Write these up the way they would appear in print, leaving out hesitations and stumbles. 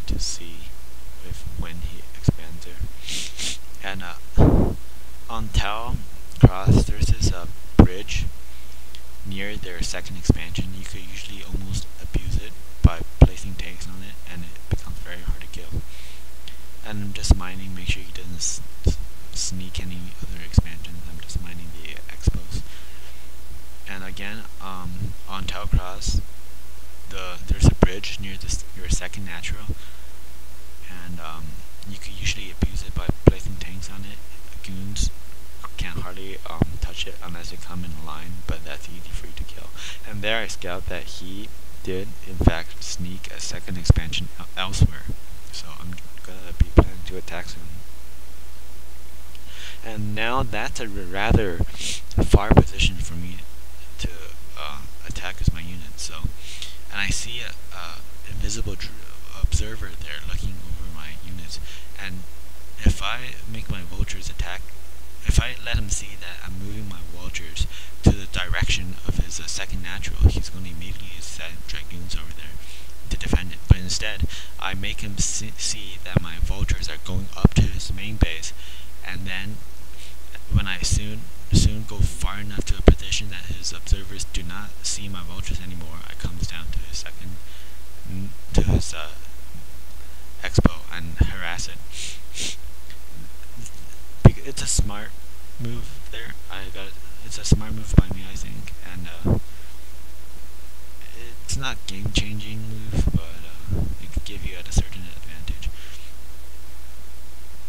to see if when he expands there. And on taucross, there's this bridge near their second expansion. You could usually almost abuse it by placing tanks on it, and it becomes very hard to kill. And I'm just mining, make sure he doesn't sneak any other expansions. I'm just mining the expos. And again, on taucross, there's a bridge near your second natural, and you could usually abuse it by placing tanks on it. Goons can't hardly touch it unless they come in a line, but that's easy for you to kill. And there I scout that he did in fact sneak a second expansion elsewhere, so I'm gonna be planning to attack soon. And now that's a rather far position for me to attack as my unit. So, and I see a invisible observer there looking over my units, and if I make my vultures attack, if I let him see that I'm moving my vultures to the direction of his second natural, he's going to immediately send dragoons over there to defend it. But instead, I make him see that my vultures are going up to his main base, and then when I soon go far enough to a position that his observers do not see my vultures anymore, I comes down to his expo and harass it. It's a smart move there. It's a smart move by me, I think, and it's not game-changing move, but it could give you at a certain advantage.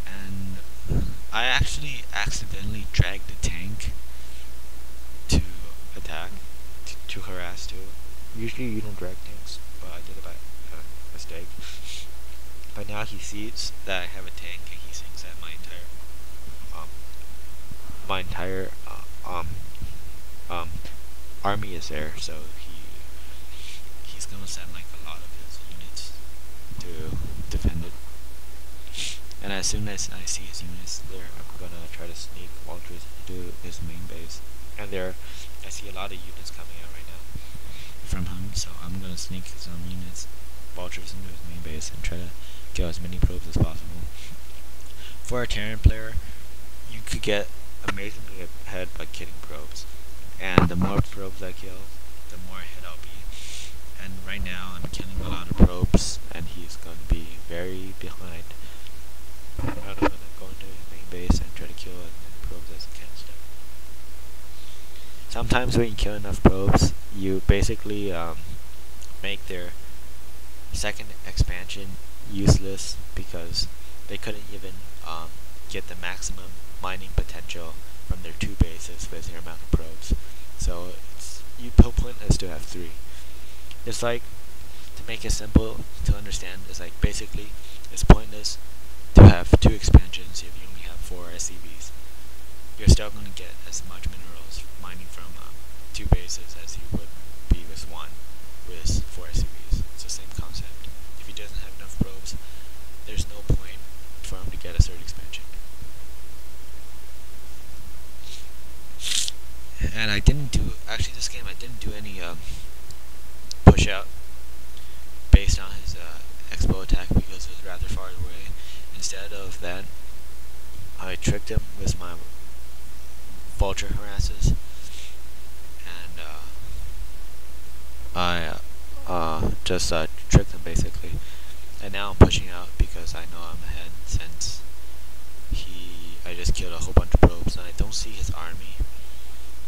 And I actually accidentally dragged the tank to attack, to harass too. Usually you don't drag tanks, but I did it by mistake. But now he sees that I have a tank, and he thinks that my entire army is there, so he's gonna send like a lot of his units to defend it. And as soon as I see his units there, I'm gonna try to sneak vultures into his main base. And I see a lot of units coming out right now from him, so I'm gonna sneak some units, vultures into his main base, and try to kill as many probes as possible. For a Terran player, you could get amazingly ahead by killing probes, and the more probes I kill, the more ahead I'll be. And right now I'm killing a lot of probes, and he's going to be very behind. I'm going to go into his main base and try to kill as many probes as I can still. Sometimes when you kill enough probes, you basically make their second expansion useless, because they couldn't even get the maximum mining potential from their two bases with their amount of probes. So it's pointless to have three. It's like, to make it simple to understand, it's like basically it's pointless to have two expansions if you only have 4 SCVs. You're still going to get as much minerals mining from two bases as you would be with 4 SCVs. It's the same concept. If he doesn't have enough probes, there's no point for him to get a third expansion. And this game I didn't do any push out based on his expo attack, because it was rather far away. Instead of that, I tricked him with my vulture harasses, and I just tricked him basically. And now I'm pushing out because I know I'm ahead, since I just killed a whole bunch of probes and I don't see his army.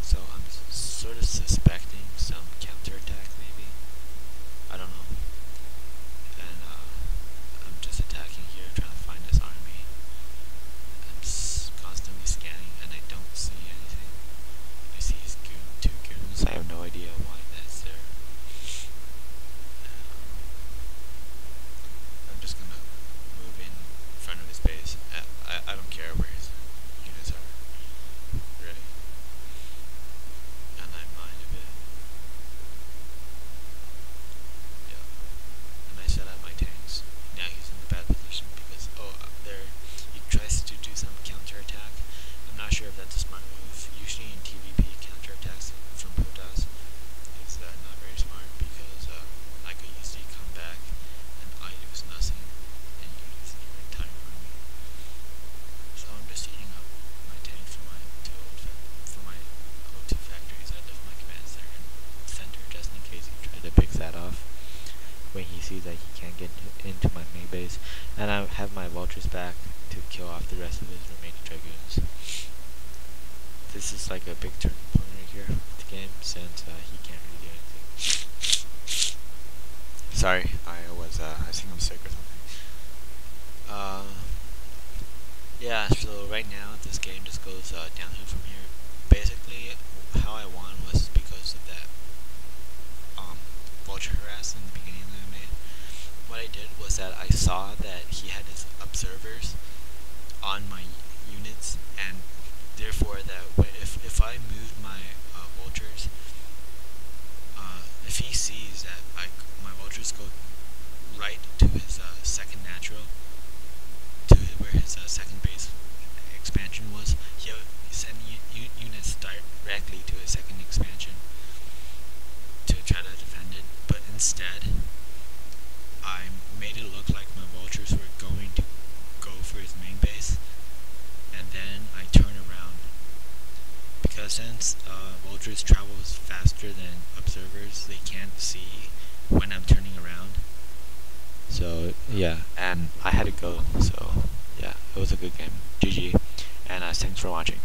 So I'm sort of suspecting some counterattack maybe. I don't know. And I'm just attacking here, trying to find his army. I'm constantly scanning and I don't see anything. I see his two goons. I have no idea why that's there. I'm just gonna move in front of his base. I don't care where his units are. Ready. And I mine a bit. Yeah. get into my main base, and I have my vultures back to kill off the rest of his remaining dragoons. This is like a big turning point right here with the game, since he can't really do anything. Sorry, I think I'm sick or something. Yeah, so right now this game just goes downhill from here. Basically, how I won was because of that vulture harass in the beginning that I made. What I did was that I saw that he had his observers on my units, and therefore that if I moved my vultures, if he sees that my vultures go right to his second natural, to where his second base expansion was, he'll send units directly to his second expansion to try to defend it. But instead, I made it look like my vultures were going to go for his main base, and then I turn around. Because since vultures travel faster than observers, they can't see when I'm turning around. So yeah, and I had to go. So yeah, it was a good game. GG, and thanks for watching.